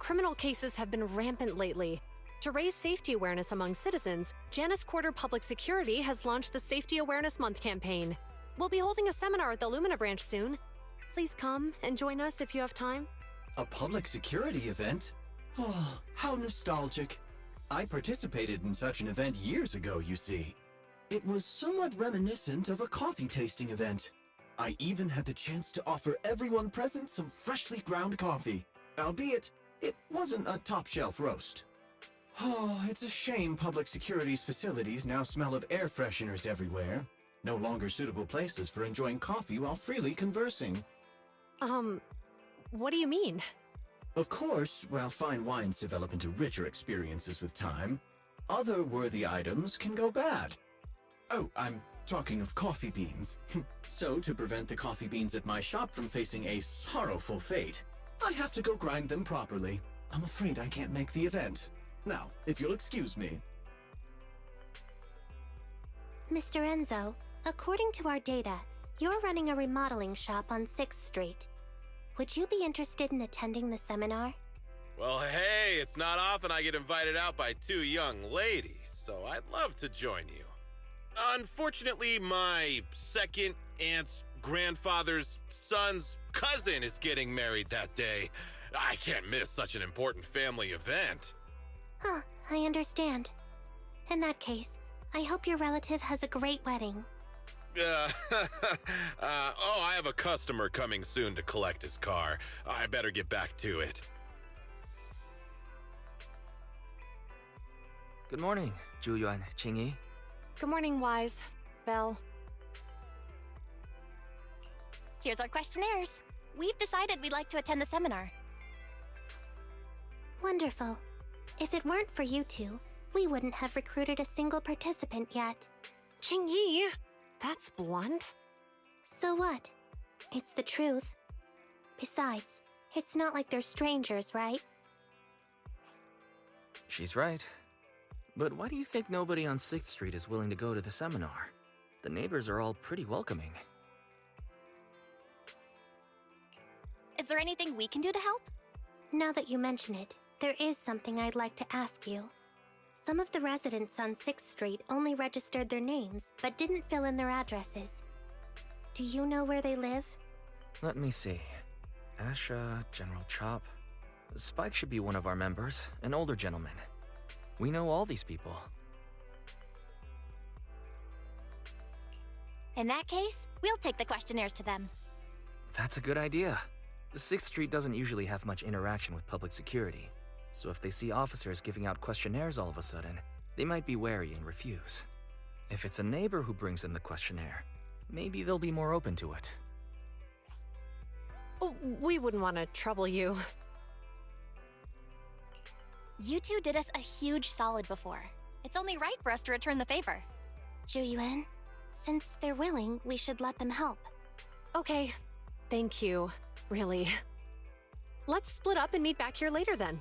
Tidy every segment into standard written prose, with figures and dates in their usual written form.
criminal cases have been rampant lately. To raise safety awareness among citizens, Janus Quarter Public Security has launched the Safety Awareness Month campaign. We'll be holding a seminar at the Lumina branch soon. Please come and join us if you have time. A public security event? Oh, how nostalgic. I participated in such an event years ago, you see. It was somewhat reminiscent of a coffee tasting event. I even had the chance to offer everyone present some freshly ground coffee, albeit it wasn't a top-shelf roast. Oh, it's a shame public security's facilities now smell of air fresheners everywhere. No longer suitable places for enjoying coffee while freely conversing. What do you mean? Of course, while fine wines develop into richer experiences with time, other worthy items can go bad. Oh, I'm talking of coffee beans. So, to prevent the coffee beans at my shop from facing a sorrowful fate, I have to go grind them properly. I'm afraid I can't make the event. Now, if you'll excuse me. Mr. Enzo, according to our data, you're running a remodeling shop on 6th Street. Would you be interested in attending the seminar? Well, hey, it's not often I get invited out by two young ladies, so I'd love to join you. Unfortunately, my second aunt's grandfather's son's cousin is getting married that day. I can't miss such an important family event. Huh, I understand. In that case, I hope your relative has a great wedding. I have a customer coming soon to collect his car. I better get back to it. Good morning, Zhu-Yuan, Qingyi. Good morning, Wise. Belle. Here's our questionnaires. We've decided we'd like to attend the seminar. Wonderful. If it weren't for you two, we wouldn't have recruited a single participant yet. Qingyi, that's blunt. So what? It's the truth. Besides, it's not like they're strangers, right? She's right. But why do you think nobody on 6th Street is willing to go to the seminar? The neighbors are all pretty welcoming. Is there anything we can do to help? Now that you mention it, there is something I'd like to ask you. Some of the residents on 6th Street only registered their names, but didn't fill in their addresses. Do you know where they live? Let me see. Asha, General Chop. Spike should be one of our members, an older gentleman. We know all these people. In that case, we'll take the questionnaires to them. That's a good idea. 6th Street doesn't usually have much interaction with public security, so if they see officers giving out questionnaires all of a sudden, they might be wary and refuse. If it's a neighbor who brings them the questionnaire, maybe they'll be more open to it. Oh, we wouldn't want to trouble you. You two did us a huge solid before. It's only right for us to return the favor. Zhu-Yuan, since they're willing, we should let them help. Okay, thank you. Really. Let's split up and meet back here later then.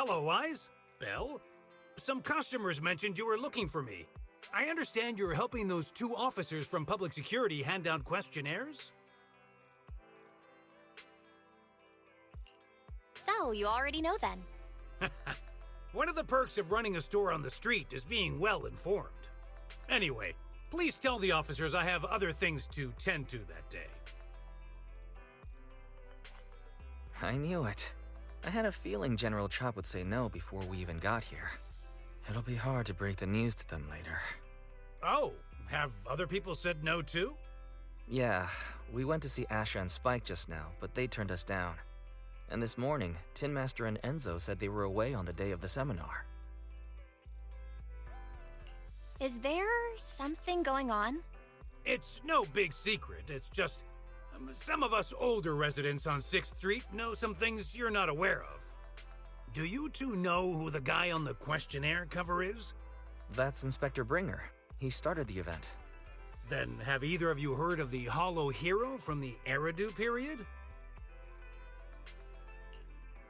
Hello, Wise. Belle? Some customers mentioned you were looking for me. I understand you're helping those 2 officers from public security hand out questionnaires? So, you already know then. One of the perks of running a store on the street is being well informed. Anyway, please tell the officers I have other things to tend to that day. I knew it. I had a feeling General Chop would say no before we even got here. It'll be hard to break the news to them later. Oh, have other people said no too? Yeah, we went to see Asha and Spike just now, but they turned us down. And this morning, Tin Master and Enzo said they were away on the day of the seminar. Is there something going on? It's no big secret, it's just some of us older residents on 6th Street know some things you're not aware of. Do you 2 know who the guy on the questionnaire cover is? That's Inspector Bringer. He started the event. Then have either of you heard of the Hollow Hero from the Eridu period?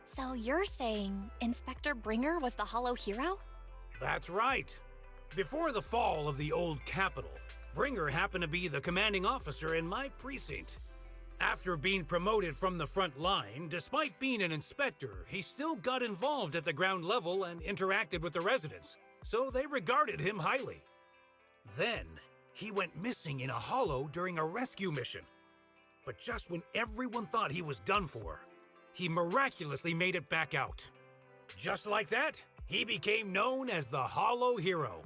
So you're saying Inspector Bringer was the Hollow Hero? That's right. Before the fall of the old capital, Bringer happened to be the commanding officer in my precinct. After being promoted from the front line, despite being an inspector, he still got involved at the ground level and interacted with the residents, so they regarded him highly. Then, he went missing in a hollow during a rescue mission. But just when everyone thought he was done for, he miraculously made it back out. Just like that, he became known as the Hollow Hero.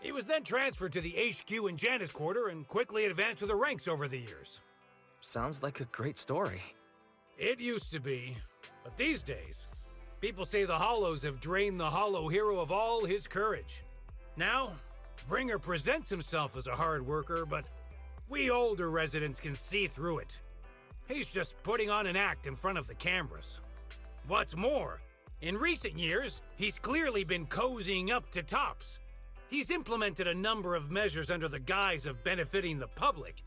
He was then transferred to the HQ in Janus Quarter and quickly advanced to the ranks over the years. Sounds like a great story. It used to be, but these days, people say the Hollows have drained the Hollow Hero of all his courage. Now, Bringer presents himself as a hard worker, but we older residents can see through it. He's just putting on an act in front of the cameras. What's more, in recent years, he's clearly been cozying up to Tops. He's implemented a number of measures under the guise of benefiting the public,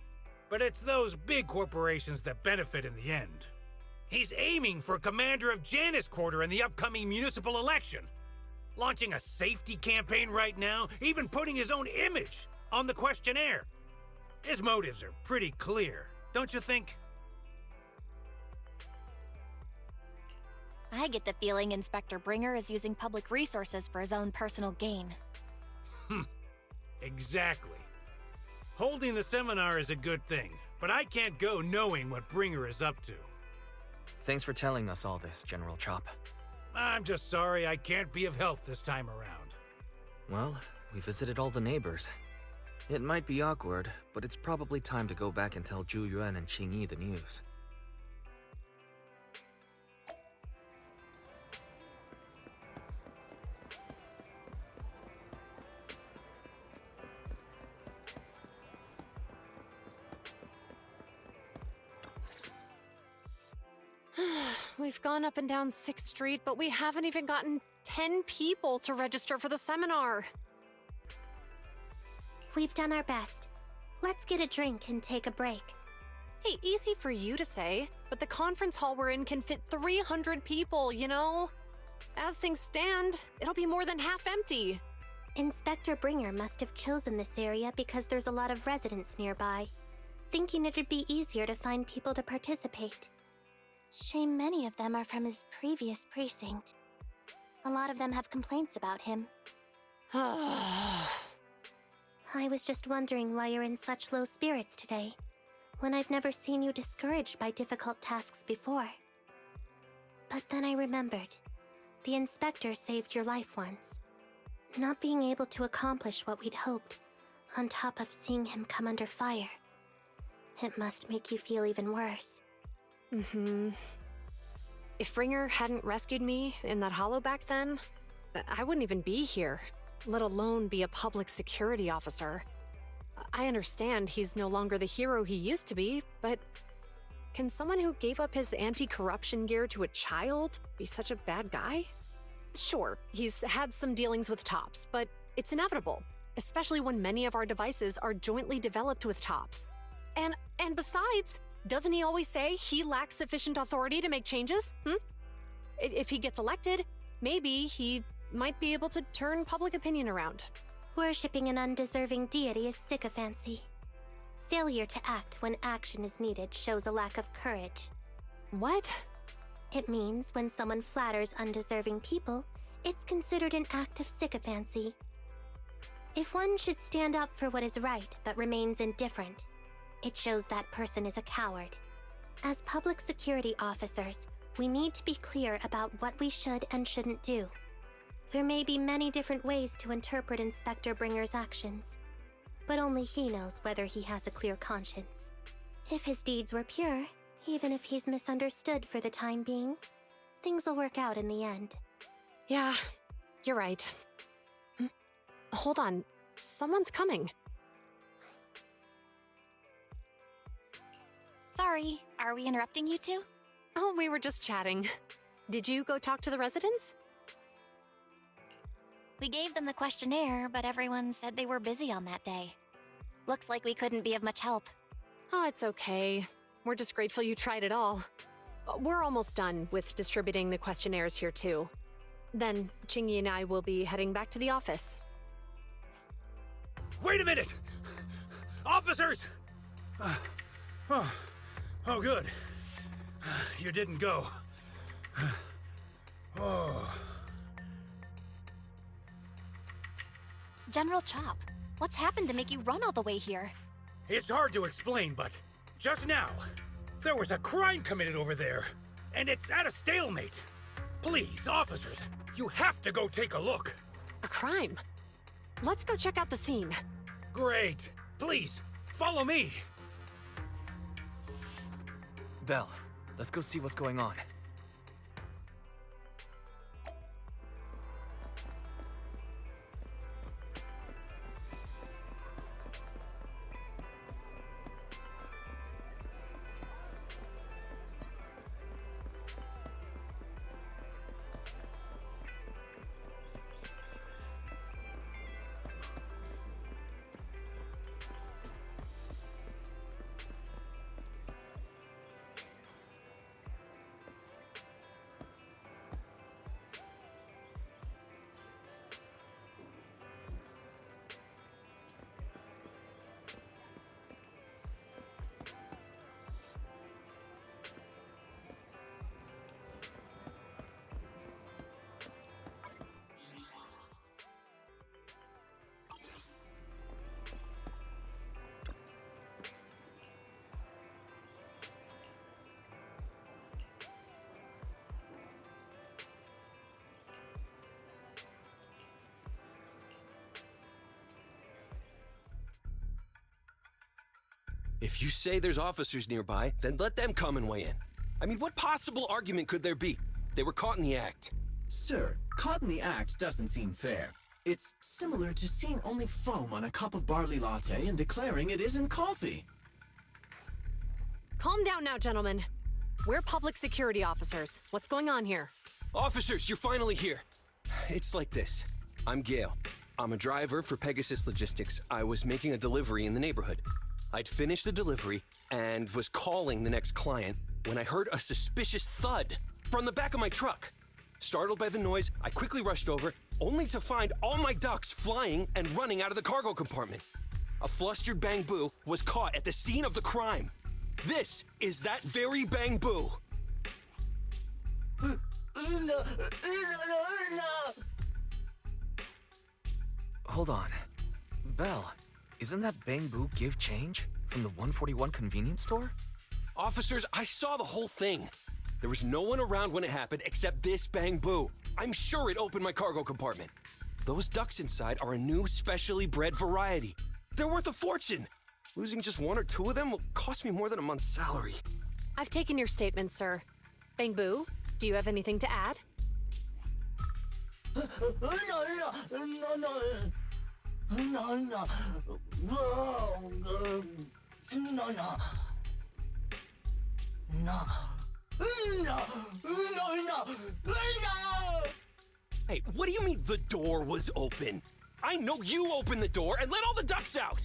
but it's those big corporations that benefit in the end. He's aiming for commander of Janus Quarter in the upcoming municipal election, launching a safety campaign right now, even putting his own image on the questionnaire. His motives are pretty clear, don't you think? I get the feeling Inspector Bringer is using public resources for his own personal gain. Exactly. Holding the seminar is a good thing, but I can't go knowing what Bringer is up to. Thanks for telling us all this, General Chop. I'm just sorry I can't be of help this time around. Well, we visited all the neighbors. It might be awkward, but it's probably time to go back and tell Zhu Yuan and Qing Yi the news. We've gone up and down 6th Street, but we haven't even gotten 10 people to register for the seminar. We've done our best. Let's get a drink and take a break. Hey, easy for you to say, but the conference hall we're in can fit 300 people, you know? As things stand, it'll be more than half empty. Inspector Bringer must have chosen this area because there's a lot of residents nearby, thinking it'd be easier to find people to participate. Shame many of them are from his previous precinct. A lot of them have complaints about him. I was just wondering why you're in such low spirits today, when I've never seen you discouraged by difficult tasks before. But then I remembered. The inspector saved your life once. Not being able to accomplish what we'd hoped, on top of seeing him come under fire. It must make you feel even worse. If Bringer hadn't rescued me in that hollow back then, I wouldn't even be here, let alone be a public security officer. I understand he's no longer the hero he used to be, but can someone who gave up his anti-corruption gear to a child be such a bad guy? Sure, he's had some dealings with Tops, but it's inevitable, especially when many of our devices are jointly developed with Tops. And besides, doesn't he always say he lacks sufficient authority to make changes? If he gets elected, Maybe he might be able to turn public opinion around. Worshipping an undeserving deity is sycophancy. Failure to act when action is needed shows a lack of courage. What? It means when someone flatters undeserving people, it's considered an act of sycophancy. If one should stand up for what is right but remains indifferent, it shows that person is a coward. As public security officers, we need to be clear about what we should and shouldn't do. There may be many different ways to interpret Inspector Bringer's actions, but only he knows whether he has a clear conscience. If his deeds were pure, even if he's misunderstood for the time being, things will work out in the end. Yeah, you're right. Hold on, someone's coming. Sorry, are we interrupting you two? Oh, we were just chatting. Did you go talk to the residents? We gave them the questionnaire, but everyone said they were busy on that day. Looks like we couldn't be of much help. Oh, it's okay. We're just grateful you tried it all. We're almost done with distributing the questionnaires here, too. Then, Chingy and I will be heading back to the office. Wait a minute! Officers! Oh, good. You didn't go. Oh. General Chop, what's happened to make you run all the way here? It's hard to explain, but just now, there was a crime committed over there, and it's at a stalemate. Please, officers, you have to go take a look. A crime? Let's go check out the scene. Great. Please, follow me. Belle, let's go see what's going on. If you say there's officers nearby, then let them come and weigh in. I mean, what possible argument could there be? They were caught in the act. Sir, caught in the act doesn't seem fair. It's similar to seeing only foam on a cup of barley latte and declaring it isn't coffee. Calm down now, gentlemen. We're public security officers. What's going on here? Officers, you're finally here. It's like this. I'm Gale. I'm a driver for Pegasus Logistics. I was making a delivery in the neighborhood. I'd finished the delivery and was calling the next client when I heard a suspicious thud from the back of my truck. Startled by the noise, I quickly rushed over, only to find all my ducks flying and running out of the cargo compartment. A flustered Bang Boo was caught at the scene of the crime. This is that very Bang Boo. Hold on. Belle, isn't that Bang Boo give change from the 141 convenience store? Officers, I saw the whole thing. There was no one around when it happened except this Bang Boo. I'm sure it opened my cargo compartment. Those ducks inside are a new specially bred variety. They're worth a fortune. Losing just one or two of them will cost me more than a month's salary. I've taken your statement, sir. Bang Boo, do you have anything to add? Hey, what do you mean the door was open? I know you opened the door and let all the ducks out!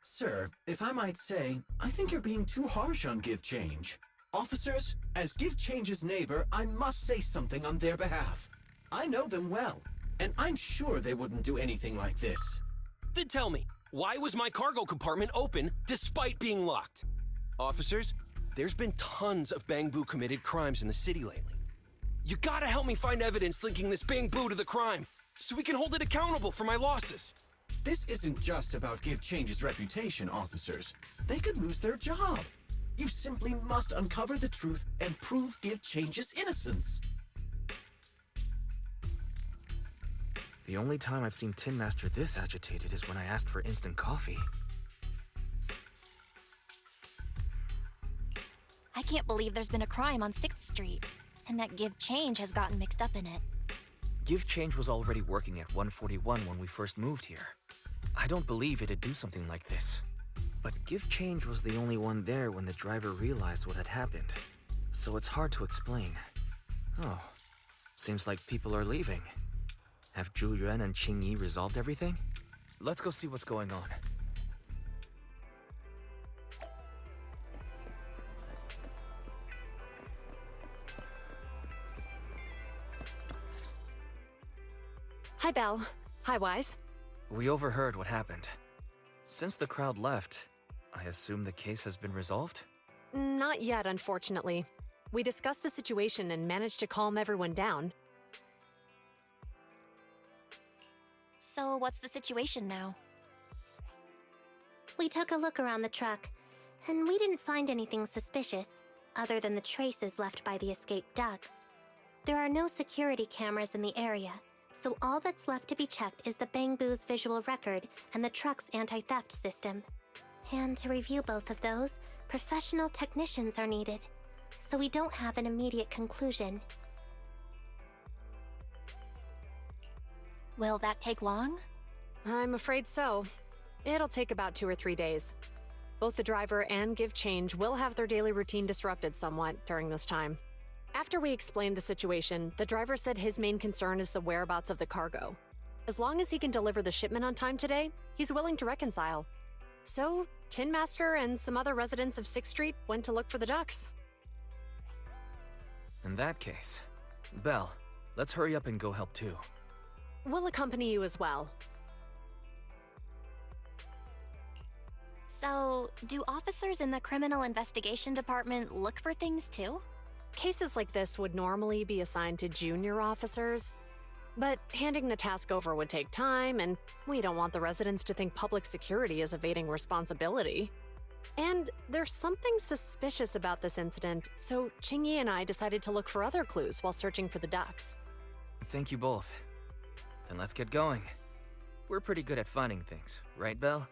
Sir, if I might say, I think you're being too harsh on give change. Officers, as Give Change's neighbor, I must say something on their behalf. I know them well, and I'm sure they wouldn't do anything like this. Then tell me, why was my cargo compartment open despite being locked? Officers, there's been tons of Bangbu committed crimes in the city lately. You gotta help me find evidence linking this Bangbu to the crime, so we can hold it accountable for my losses. This isn't just about Give Change's reputation, officers. They could lose their job. You simply must uncover the truth and prove Give Change's innocence. The only time I've seen Tin Master this agitated is when I asked for instant coffee. I can't believe there's been a crime on 6th Street, and that Give Change has gotten mixed up in it. Give Change was already working at 141 when we first moved here. I don't believe it'd do something like this. But Give Change was the only one there when the driver realized what had happened. So it's hard to explain. Oh, seems like people are leaving. Have Zhu Yuan and Qing Yi resolved everything? Let's go see what's going on. Hi, Belle. Hi, Wise. We overheard what happened. Since the crowd left, I assume the case has been resolved? Not yet, unfortunately. We discussed the situation and managed to calm everyone down. So what's the situation now? We took a look around the truck, and we didn't find anything suspicious, other than the traces left by the escaped ducks. There are no security cameras in the area, so all that's left to be checked is the Bangbu's visual record and the truck's anti-theft system. And to review both of those, professional technicians are needed, so we don't have an immediate conclusion. Will that take long? I'm afraid so. It'll take about 2 or 3 days. Both the driver and Give Change will have their daily routine disrupted somewhat during this time. After we explained the situation, the driver said his main concern is the whereabouts of the cargo. As long as he can deliver the shipment on time today, he's willing to reconcile. So, Tin Master and some other residents of 6th Street went to look for the ducks. In that case, Belle, let's hurry up and go help too. We'll accompany you as well. So, do officers in the criminal investigation department look for things too? Cases like this would normally be assigned to junior officers, but handing the task over would take time, and we don't want the residents to think public security is evading responsibility. And there's something suspicious about this incident, so Qingyi and I decided to look for other clues while searching for the ducks. Thank you both. Then let's get going. We're pretty good at finding things, right, Belle?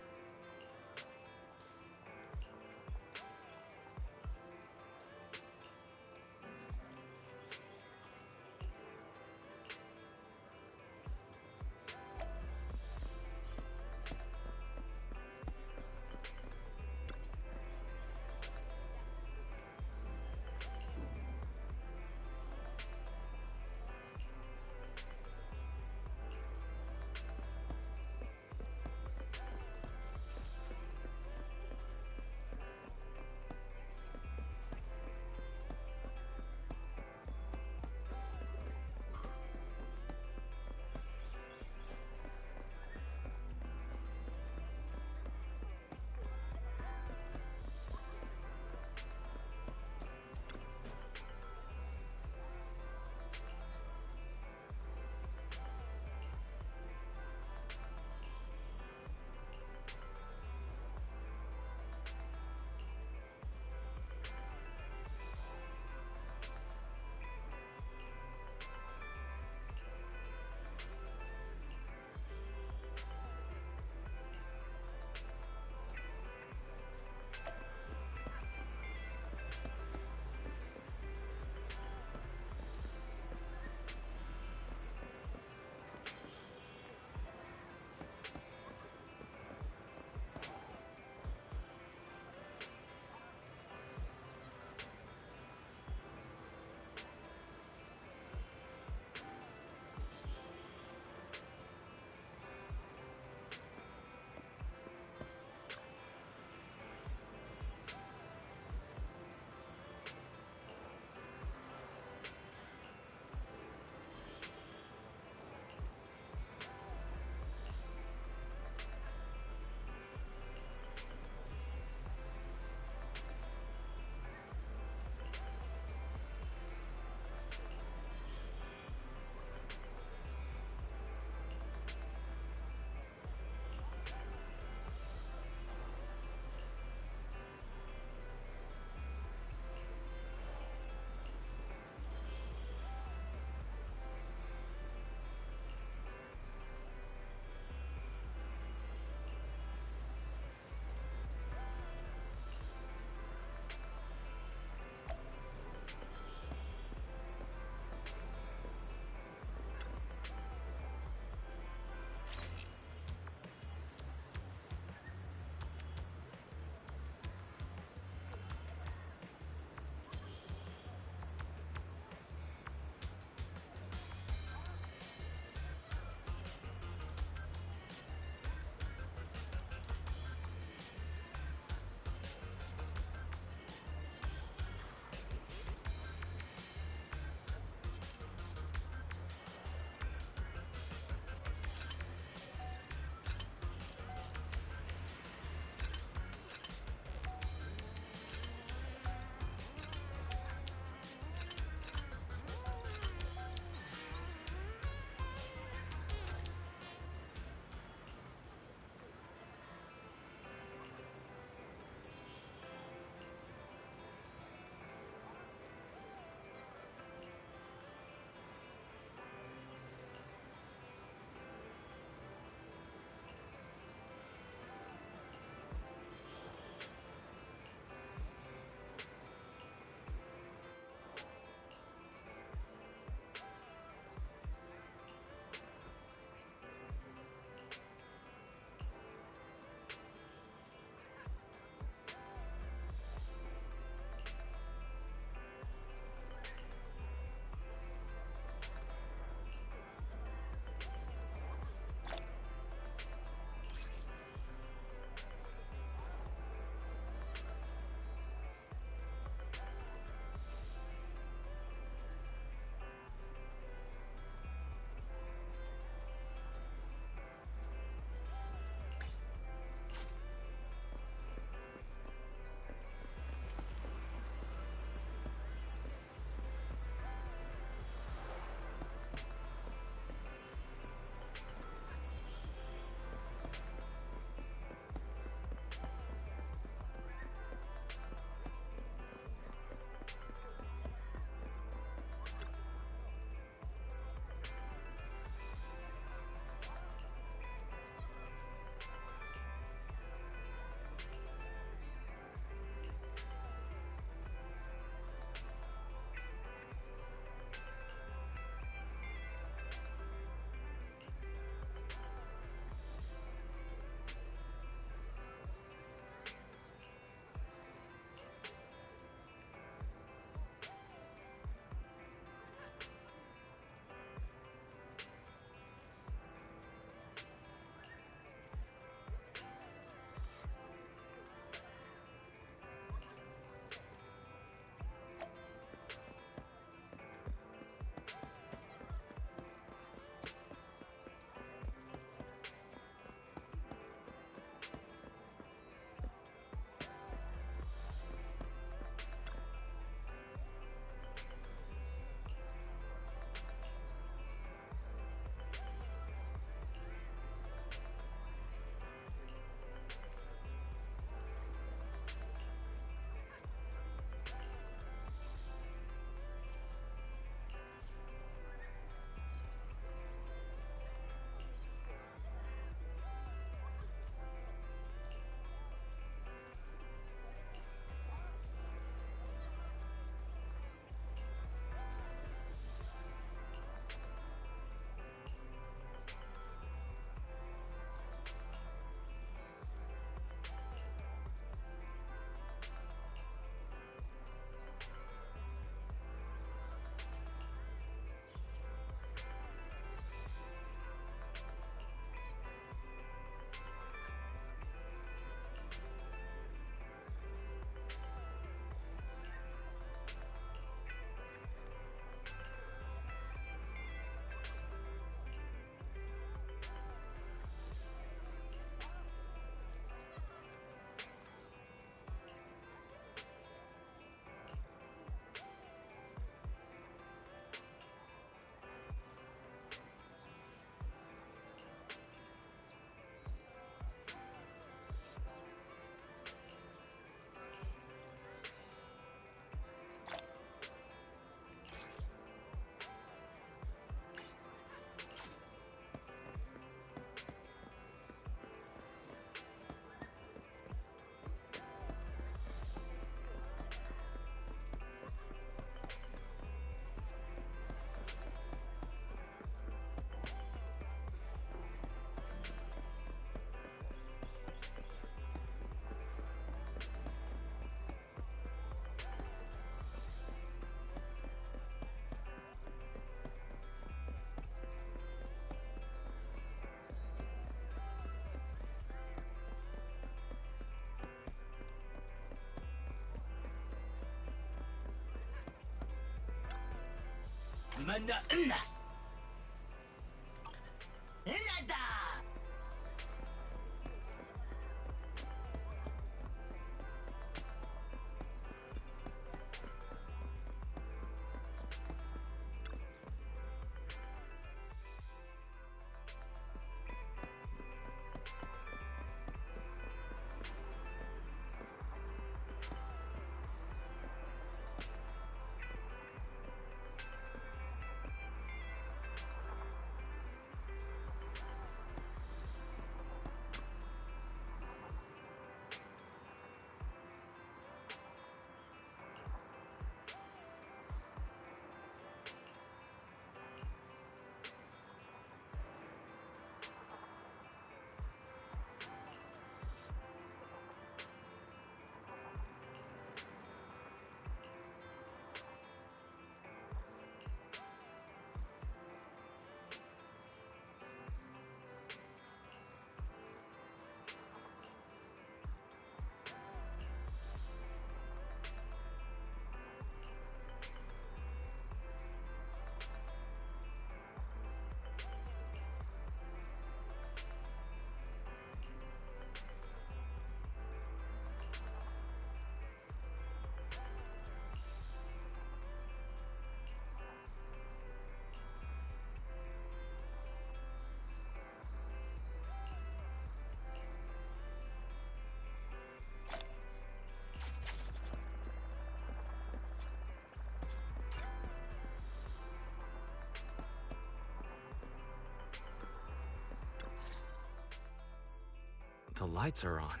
The lights are on.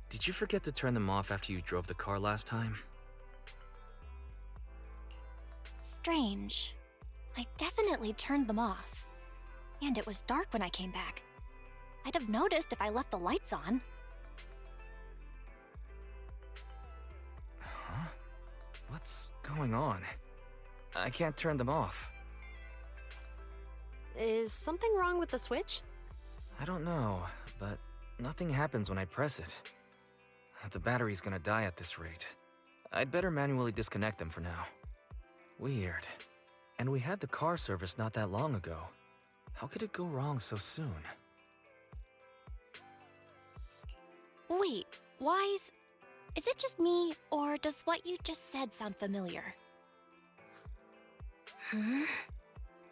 Did you forget to turn them off after you drove the car last time? Strange. I definitely turned them off. And it was dark when I came back. I'd have noticed if I left the lights on. Huh? What's going on? I can't turn them off. Is something wrong with the switch? I don't know, but nothing happens when I press it. The battery's gonna die at this rate. I'd better manually disconnect them for now. Weird. And we had the car serviced not that long ago. How could it go wrong so soon? Wait, Wise, is it just me, or does what you just said sound familiar?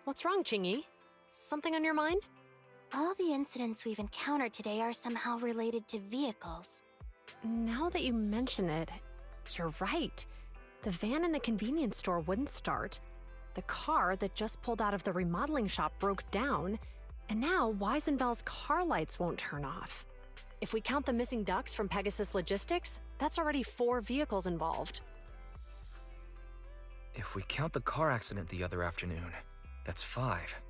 What's wrong, Chingy? Something on your mind? All the incidents we've encountered today are somehow related to vehicles. Now that you mention it, you're right. The van in the convenience store wouldn't start. The car that just pulled out of the remodeling shop broke down. And now Wise and Bell's car lights won't turn off. If we count the missing ducks from Pegasus Logistics, that's already 4 vehicles involved. If we count the car accident the other afternoon, that's 5.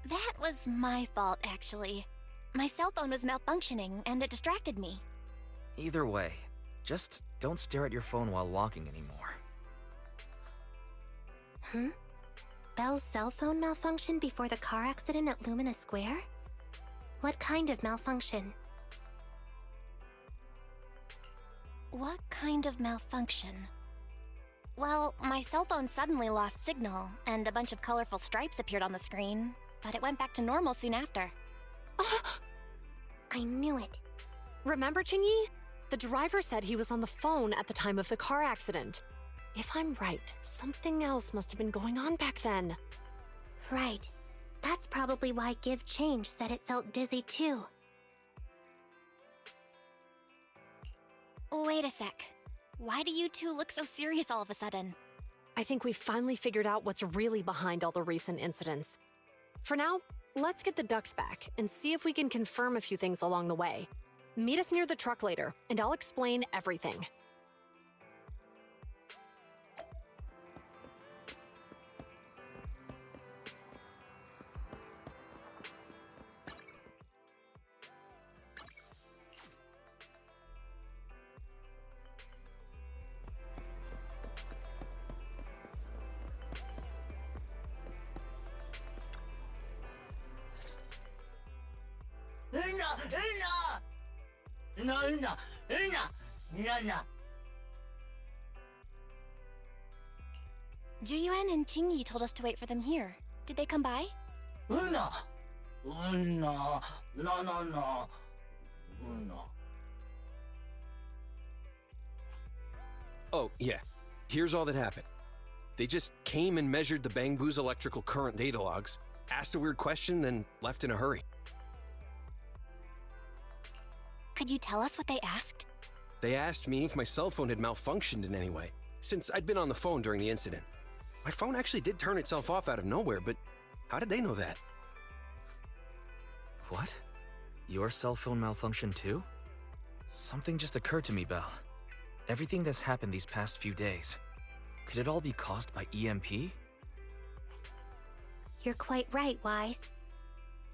That was my fault, actually. My cell phone was malfunctioning, and it distracted me. Either way, just don't stare at your phone while walking anymore. Bell's cell phone malfunctioned before the car accident at Lumina Square? What kind of malfunction? What kind of malfunction? Well, my cell phone suddenly lost signal, and a bunch of colorful stripes appeared on the screen, but it went back to normal soon after. I knew it. Remember, Chingy? The driver said he was on the phone at the time of the car accident. If I'm right, something else must have been going on back then. Right. That's probably why Give Change said it felt dizzy too. Wait a sec. Why do you two look so serious all of a sudden? I think we've finally figured out what's really behind all the recent incidents. For now, let's get the ducks back and see if we can confirm a few things along the way. Meet us near the truck later, and I'll explain everything. Juyuan and Qingyi told us to wait for them here. Did they come by? No. No. No, no, no. No. Oh, yeah. Here's all that happened. They just came and measured the Bangbu's electrical current data logs, asked a weird question, then left in a hurry. Could you tell us what they asked? They asked me if my cell phone had malfunctioned in any way, since I'd been on the phone during the incident. My phone actually did turn itself off out of nowhere, but how did they know that? What? Your cell phone malfunctioned too? Something just occurred to me, Belle. Everything that's happened these past few days, could it all be caused by EMP? You're quite right, Wise.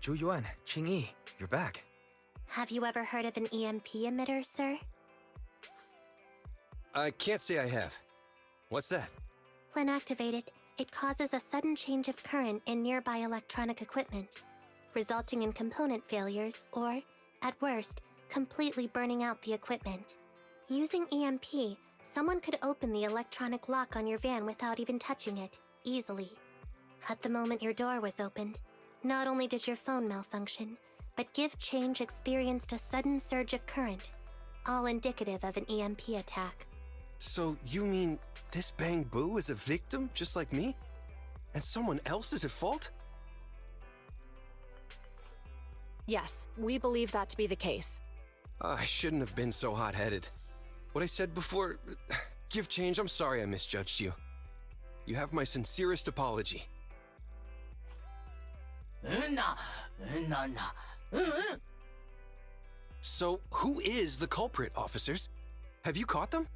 Zhu Qingyi, you're back. Have you ever heard of an EMP emitter, sir? I can't say I have. What's that? When activated, it causes a sudden change of current in nearby electronic equipment, resulting in component failures or, at worst, completely burning out the equipment. Using EMP, someone could open the electronic lock on your van without even touching it, easily. At the moment your door was opened, not only did your phone malfunction, but Give Change experienced a sudden surge of current, all indicative of an EMP attack. So you mean this Bangbu is a victim just like me? And someone else is at fault? Yes, we believe that to be the case. I shouldn't have been so hot-headed. What I said before... Give Change, I'm sorry I misjudged you. You have my sincerest apology. No. No, no. So, who is the culprit, officers? Have you caught them?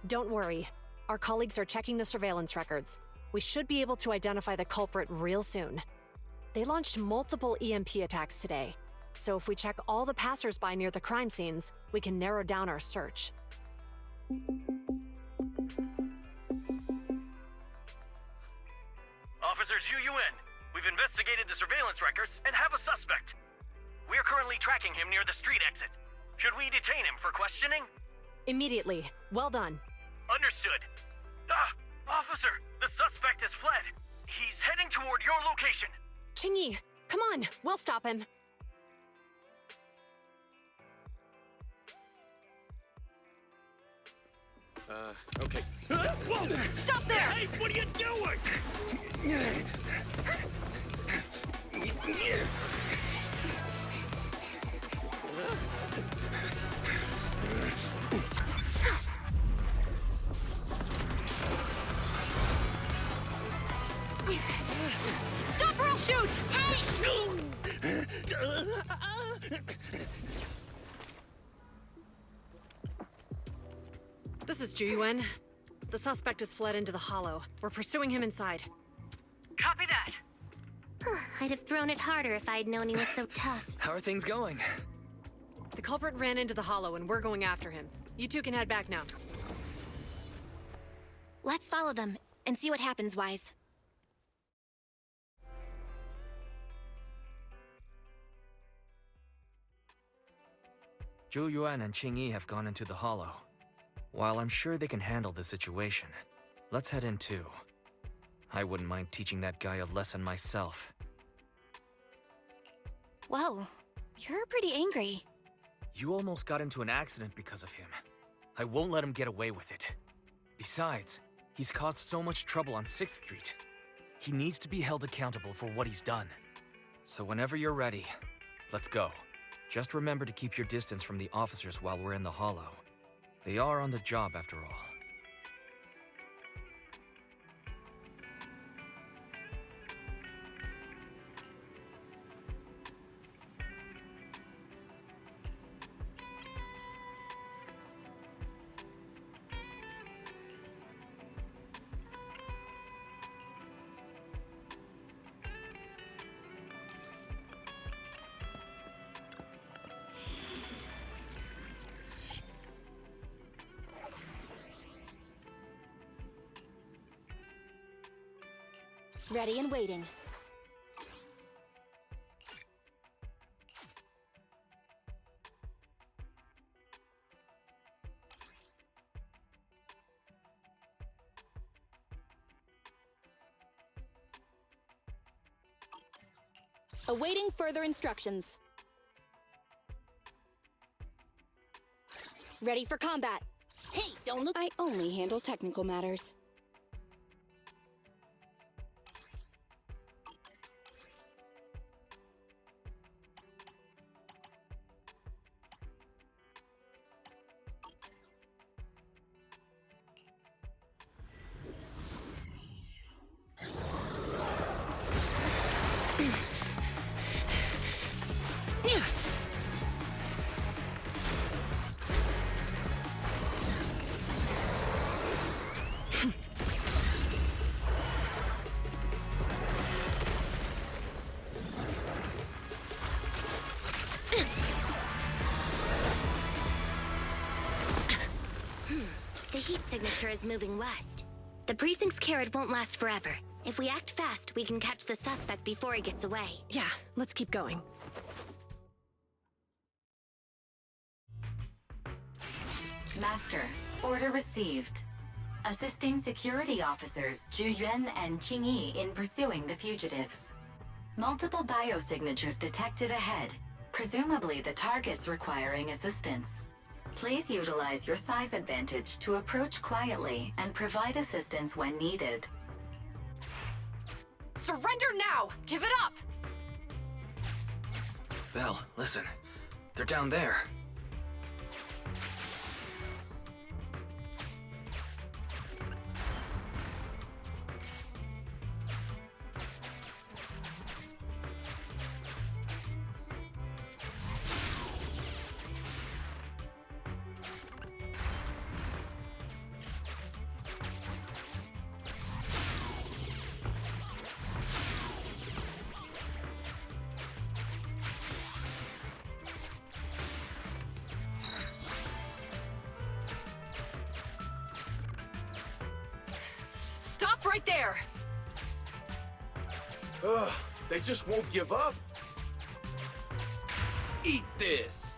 Don't worry. Our colleagues are checking the surveillance records. We should be able to identify the culprit real soon. They launched multiple EMP attacks today, so if we check all the passers-by near the crime scenes, we can narrow down our search. Officer Zhu Yuan, we've investigated the surveillance records and have a suspect. We're currently tracking him near the street exit. Should we detain him for questioning? Immediately. Well done. Understood. Officer, the suspect has fled. He's heading toward your location. Qingyi, come on, we'll stop him. Okay. Whoa! Stop there! Hey, what are you doing? Stop or I'll shoot! This is Juyuan. The suspect has fled into the hollow. We're pursuing him inside. Copy that. I'd have thrown it harder if I'd known he was so tough. How are things going? The culprit ran into the hollow and we're going after him. You two can head back now. Let's follow them and see what happens, Wise. Zhu and Qingyi have gone into the hollow. While I'm sure they can handle the situation, let's head in too. I wouldn't mind teaching that guy a lesson myself. Whoa, you're pretty angry. You almost got into an accident because of him. I won't let him get away with it. Besides, he's caused so much trouble on 6th Street. He needs to be held accountable for what he's done. So whenever you're ready, let's go. Just remember to keep your distance from the officers while we're in the hollow. They are on the job after all. Ready and waiting. Awaiting further instructions. Ready for combat. Hey, don't look. I only handle technical matters. The heat signature is moving west. The precinct's carrot won't last forever. If we act fast, we can catch the suspect before he gets away. Yeah, let's keep going. Master, order received. Assisting security officers Zhu Yuan and Qing Yi in pursuing the fugitives. Multiple biosignatures detected ahead, presumably the targets requiring assistance. Please utilize your size advantage to approach quietly and provide assistance when needed. Surrender now! Give it up! Belle, listen. They're down there. Stop right there! Ugh, they just won't give up. Eat this!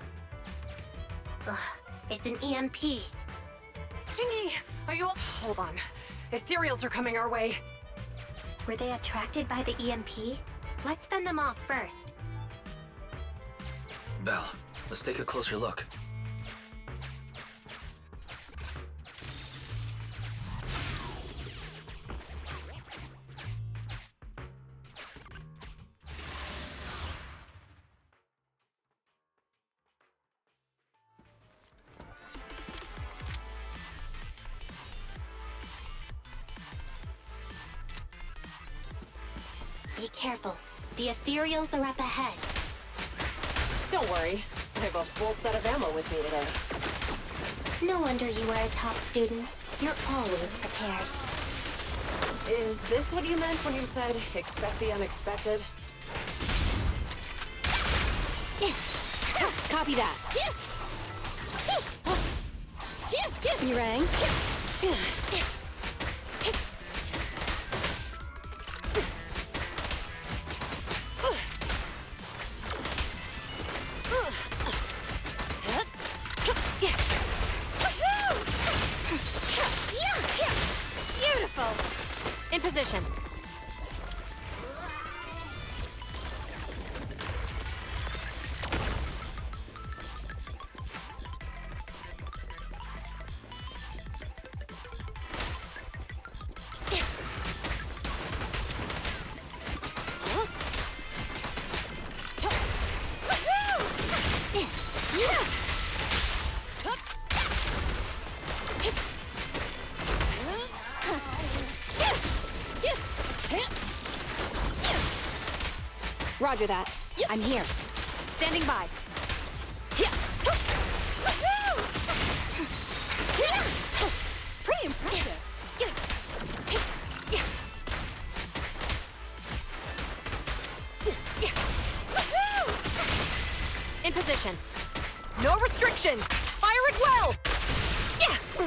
Ugh, it's an EMP. Jingy, are you... Hold on. Ethereals are coming our way. Were they attracted by the EMP? Let's fend them off first. Belle, let's take a closer look. Be careful. The ethereals are up ahead. Don't worry. I have a full set of ammo with me today. No wonder you are a top student. You're always prepared. Is this what you meant when you said, expect the unexpected? Copy that. You rang? In position. Roger that. I'm here. Standing by. Pretty impressive. In position. No restrictions. Fire it well. Yes.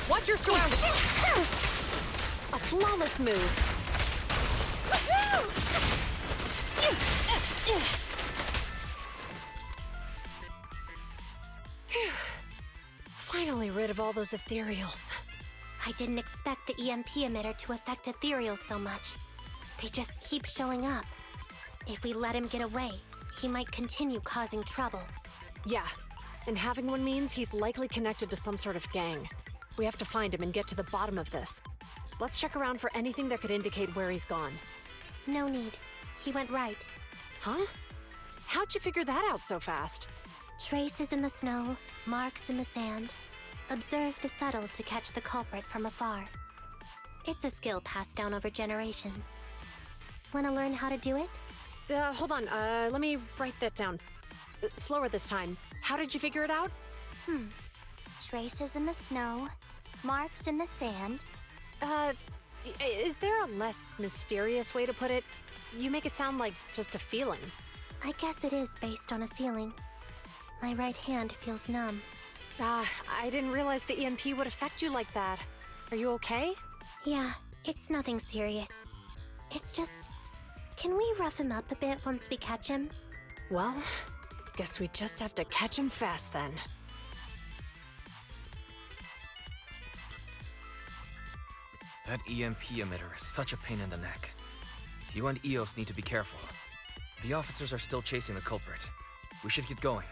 Watch your surroundings. A flawless move. Finally rid of all those ethereals. I didn't expect the EMP emitter to affect ethereals so much. They just keep showing up. If we let him get away, he might continue causing trouble. Yeah, and having one means he's likely connected to some sort of gang. We have to find him and get to the bottom of this. Let's check around for anything that could indicate where he's gone. No need. He went right. Huh? How'd you figure that out so fast? Traces in the snow, marks in the sand. Observe the subtle to catch the culprit from afar. It's a skill passed down over generations. Want to learn how to do it? Hold on, let me write that down. Slower this time. How did you figure it out? Traces in the snow, marks in the sand. Is there a less mysterious way to put it? You make it sound like just a feeling. I guess it is based on a feeling. My right hand feels numb. I didn't realize the EMP would affect you like that. Are you okay? Yeah, it's nothing serious. It's just... Can we rough him up a bit once we catch him? Well, guess we just have to catch him fast then. That EMP emitter is such a pain in the neck. You and EOS need to be careful. The officers are still chasing the culprit. We should get going.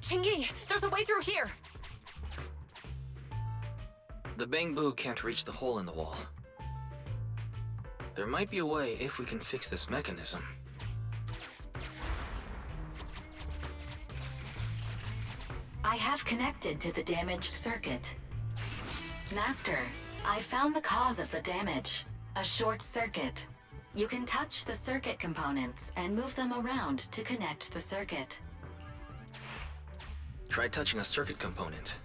Chingy, there's a way through here! The bamboo can't reach the hole in the wall. There might be a way if we can fix this mechanism. I have connected to the damaged circuit. Master, I found the cause of the damage. A short circuit. You can touch the circuit components and move them around to connect the circuit. Try touching a circuit component.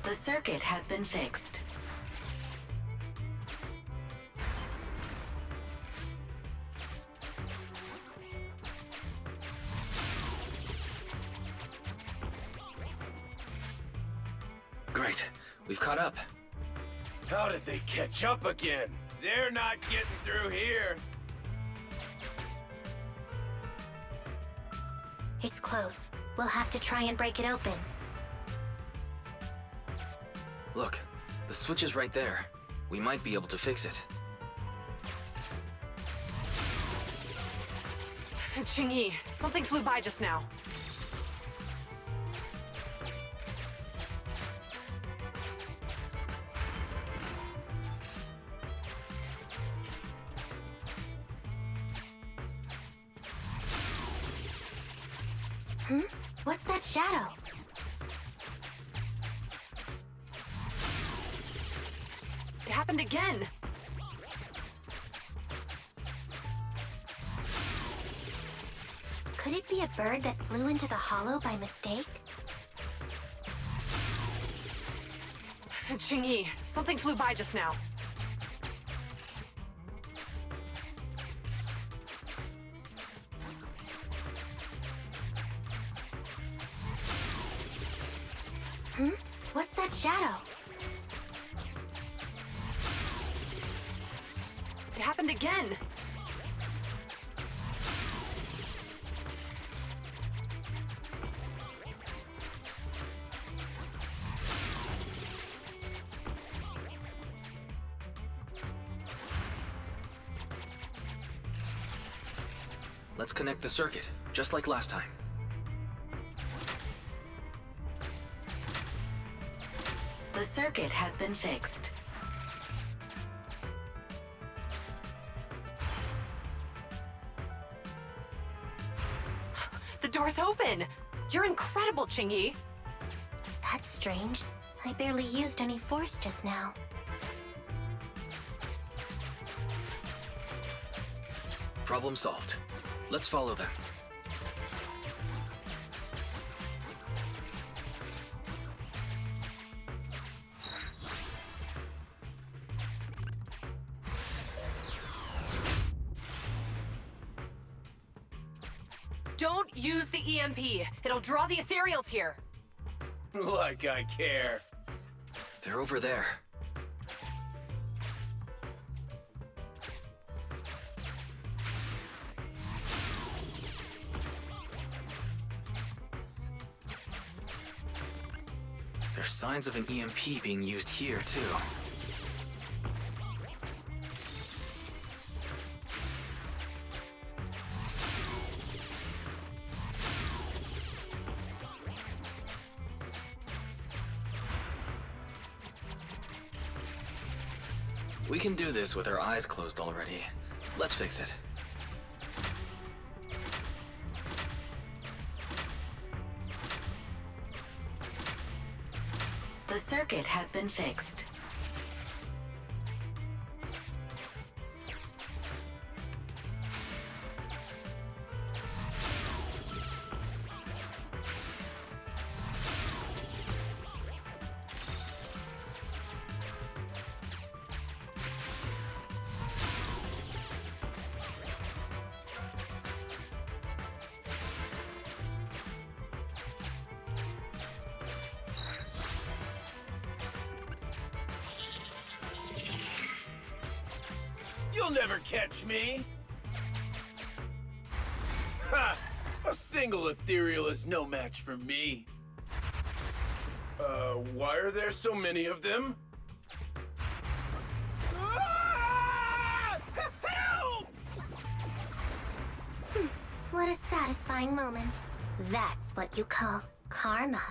The circuit has been fixed. Great. We've caught up. How did they catch up again? They're not getting through here. It's closed. We'll have to try and break it open. Look, the switch is right there. We might be able to fix it. Chingy, something flew by just now. What's that shadow? It happened again! Could it be a bird that flew into the hollow by mistake? Chingy, something flew by just now. What's that shadow? It happened again! Let's connect the circuit, just like last time. The circuit has been fixed. The door's open! You're incredible, Chingy! That's strange. I barely used any force just now. Problem solved. Let's follow them. Don't use the EMP! It'll draw the ethereals here! Like I care. They're over there. There's signs of an EMP being used here, too. We can do this with our eyes closed already. Let's fix it. The circuit has been fixed. You'll never catch me! Ha! A single ethereal is no match for me. Why are there so many of them? Ah! Help! What a satisfying moment. That's what you call karma.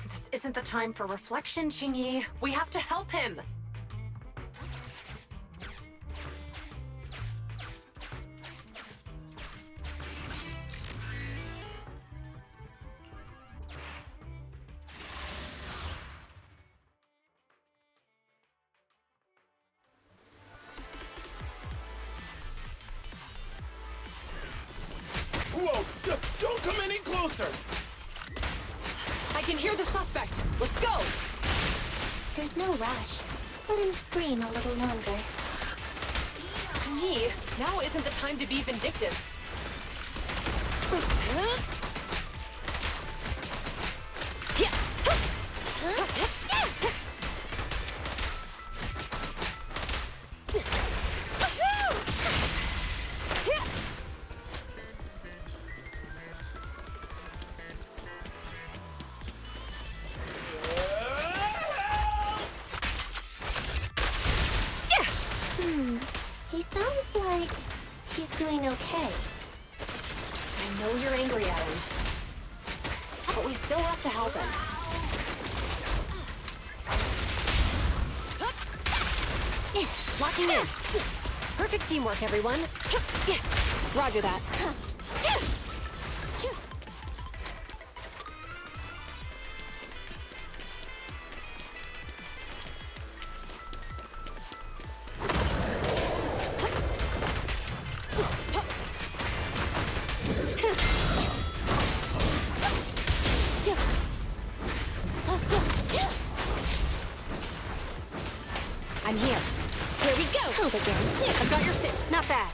This isn't the time for reflection, Qingyi. We have to help him. Whoa! Don't come any closer! I can hear the suspect. Let's go! There's no rush. Let him scream a little longer. Qingyi, now isn't the time to be vindictive. He sounds like he's doing okay. I know you're angry at him, but we still have to help him. Locking in. Perfect teamwork, everyone. Roger that. I'm here. Here we go. Help again. I've got your six. Not bad.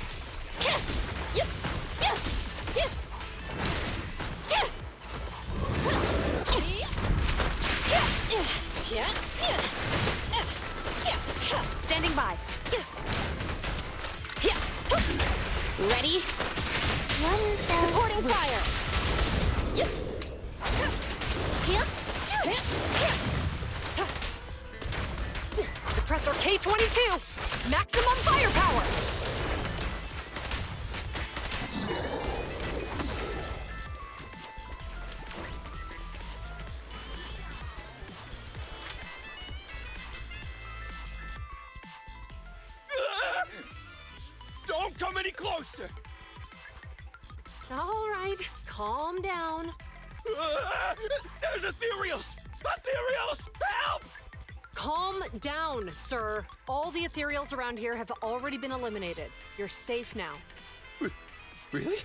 Standing by. Ready? Supporting fire. Suppressor K-22! Maximum firepower! Don't come any closer! All right, calm down. There's ethereals! Ethereals! Help! Calm down, sir. All the ethereals around here have already been eliminated. You're safe now. Really?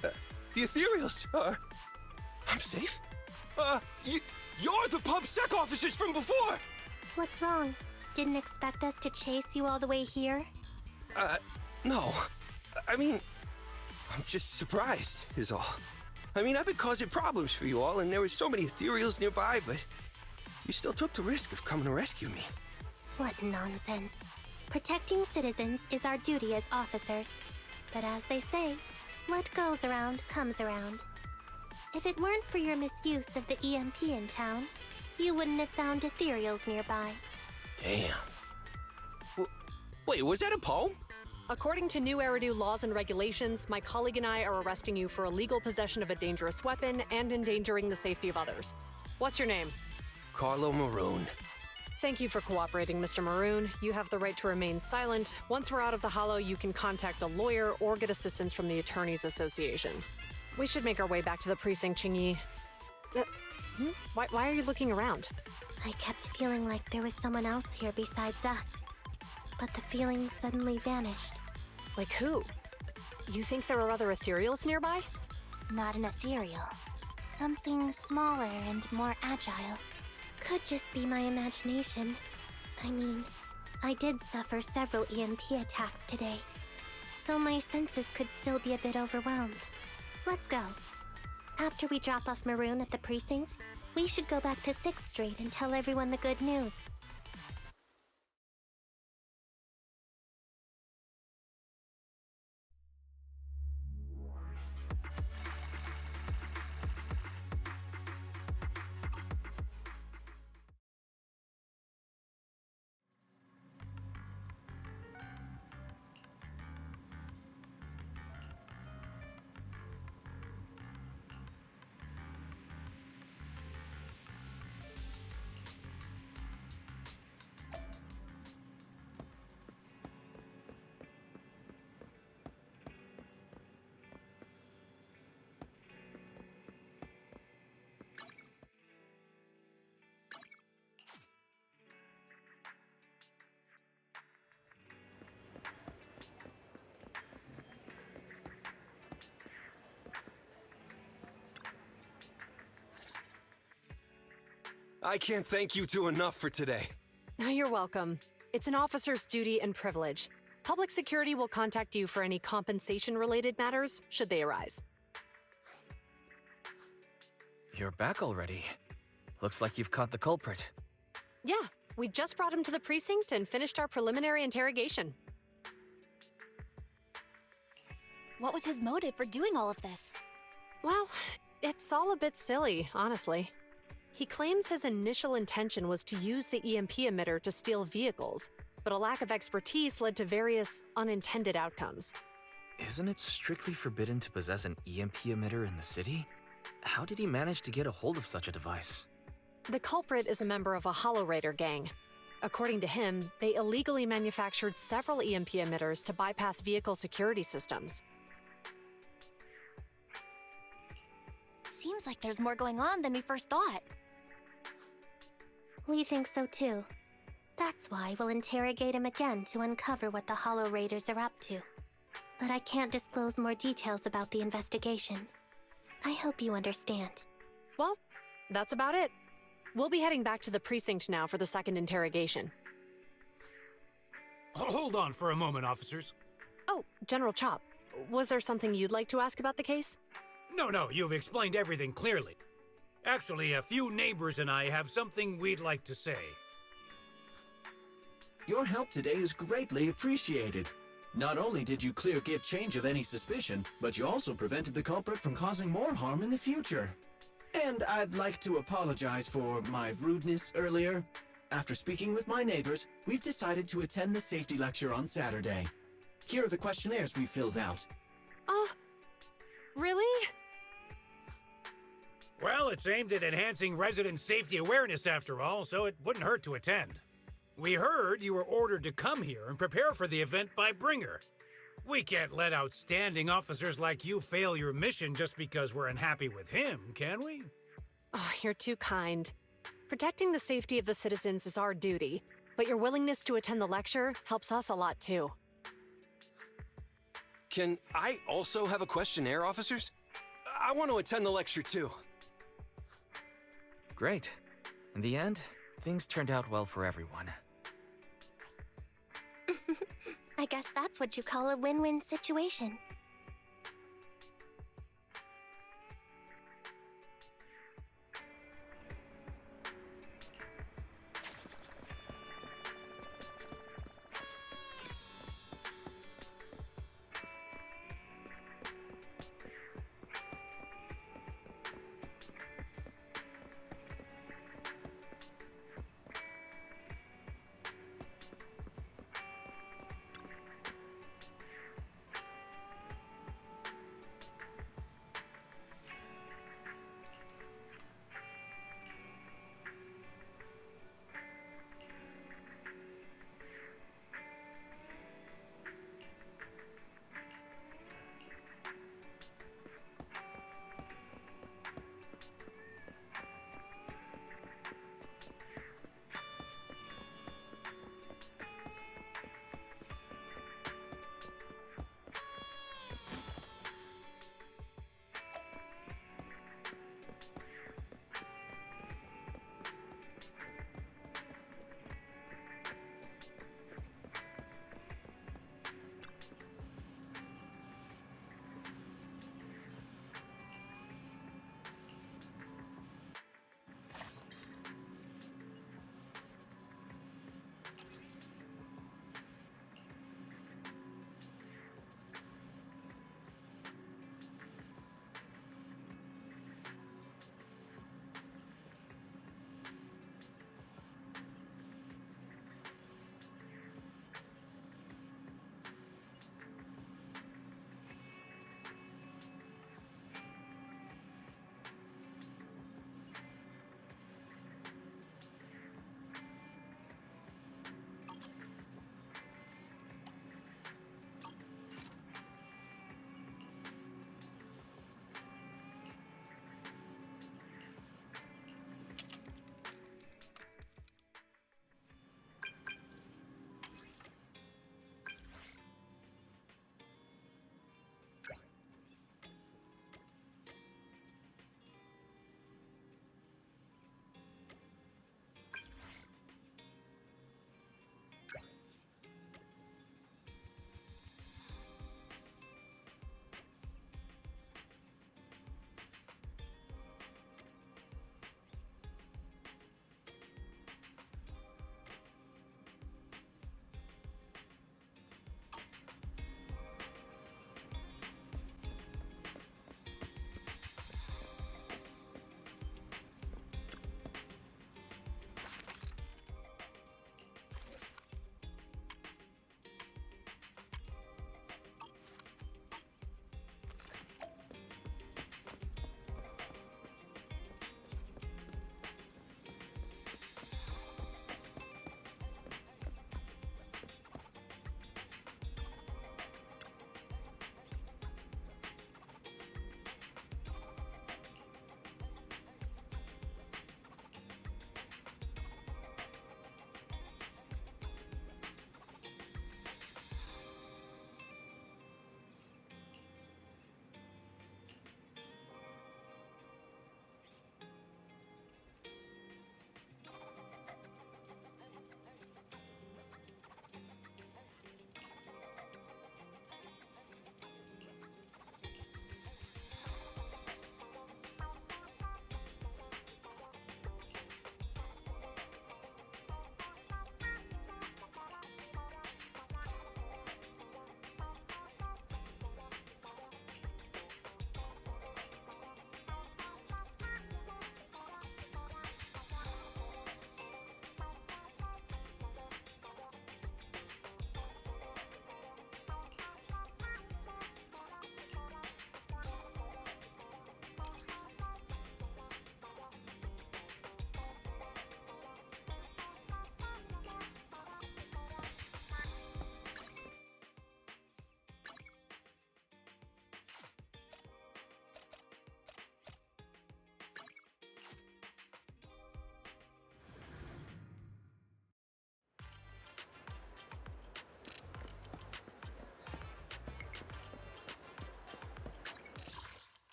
The ethereals are... I'm safe? You're the PubSec officers from before! What's wrong? Didn't expect us to chase you all the way here? No. I mean, I'm just surprised, is all. I mean, I've been causing problems for you all, and there were so many ethereals nearby, but you still took the risk of coming to rescue me. What nonsense. Protecting citizens is our duty as officers. But as they say, what goes around comes around. If it weren't for your misuse of the EMP in town, you wouldn't have found ethereals nearby. Damn. Wait, was that a poem? According to New Eridu laws and regulations, my colleague and I are arresting you for illegal possession of a dangerous weapon and endangering the safety of others. What's your name? Carlo Maroon. Thank you for cooperating, Mr. Maroon. You have the right to remain silent. Once we're out of the Hollow, you can contact a lawyer or get assistance from the Attorneys Association. We should make our way back to the precinct, Qingyi. Why are you looking around? I kept feeling like there was someone else here besides us. But the feeling suddenly vanished. Like who? You think there are other ethereals nearby? Not an ethereal. Something smaller and more agile. Could just be my imagination. I mean, I did suffer several EMP attacks today, so my senses could still be a bit overwhelmed. Let's go. After we drop off Maroon at the precinct, we should go back to 6th Street and tell everyone the good news. I can't thank you two enough for today. You're welcome. It's an officer's duty and privilege. Public security will contact you for any compensation-related matters, should they arise. You're back already. Looks like you've caught the culprit. Yeah, we just brought him to the precinct and finished our preliminary interrogation. What was his motive for doing all of this? Well, it's all a bit silly, honestly. He claims his initial intention was to use the EMP emitter to steal vehicles, but a lack of expertise led to various unintended outcomes. Isn't it strictly forbidden to possess an EMP emitter in the city? How did he manage to get a hold of such a device? The culprit is a member of a Hollow Raider gang. According to him, they illegally manufactured several EMP emitters to bypass vehicle security systems. Seems like there's more going on than we first thought. We think so too. That's why we'll interrogate him again to uncover what the Hollow Raiders are up to. But I can't disclose more details about the investigation. I hope you understand. Well, that's about it. We'll be heading back to the precinct now for the second interrogation. Hold on for a moment, officers. Oh, General Chop, was there something you'd like to ask about the case? No, you've explained everything clearly. Actually, a few neighbors and I have something we'd like to say. Your help today is greatly appreciated. Not only did you clear give change of any suspicion, but you also prevented the culprit from causing more harm in the future. And I'd like to apologize for my rudeness earlier. After speaking with my neighbors, we've decided to attend the safety lecture on Saturday. Here are the questionnaires we filled out. Really? Well, it's aimed at enhancing resident safety awareness after all, so it wouldn't hurt to attend. We heard you were ordered to come here and prepare for the event by Bringer. We can't let outstanding officers like you fail your mission just because we're unhappy with him, can we? Oh, you're too kind. Protecting the safety of the citizens is our duty, but your willingness to attend the lecture helps us a lot too. Can I also have a questionnaire, officers? I want to attend the lecture too. Great. In the end, things turned out well for everyone. I guess that's what you call a win-win situation.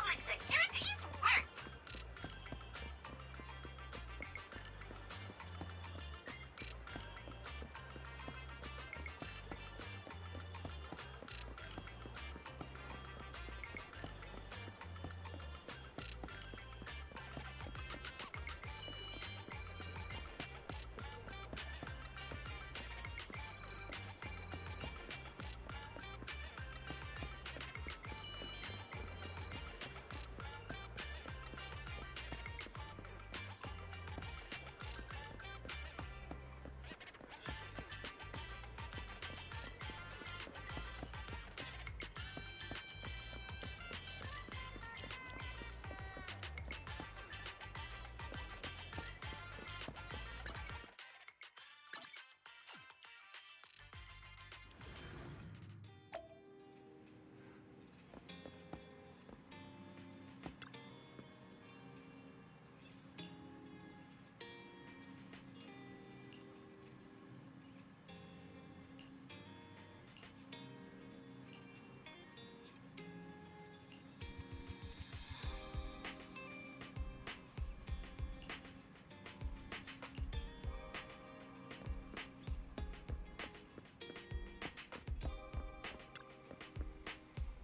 Public security's work!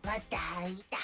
Mataita.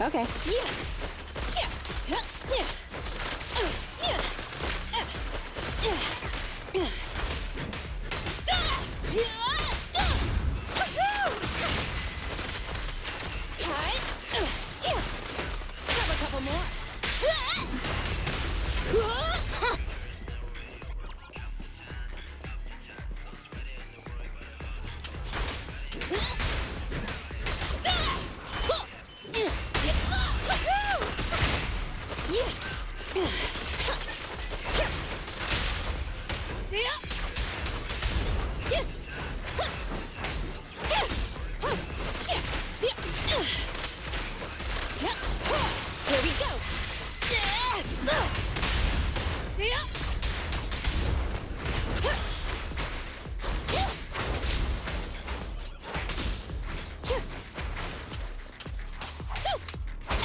Okay. Grab a couple more. Here we go.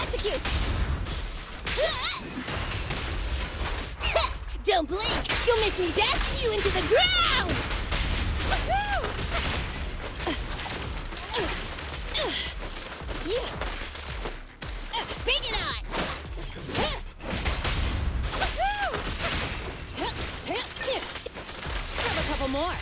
Execute! Don't blink! You'll miss me dashing you into the ground! Bring it on! Grab a couple more.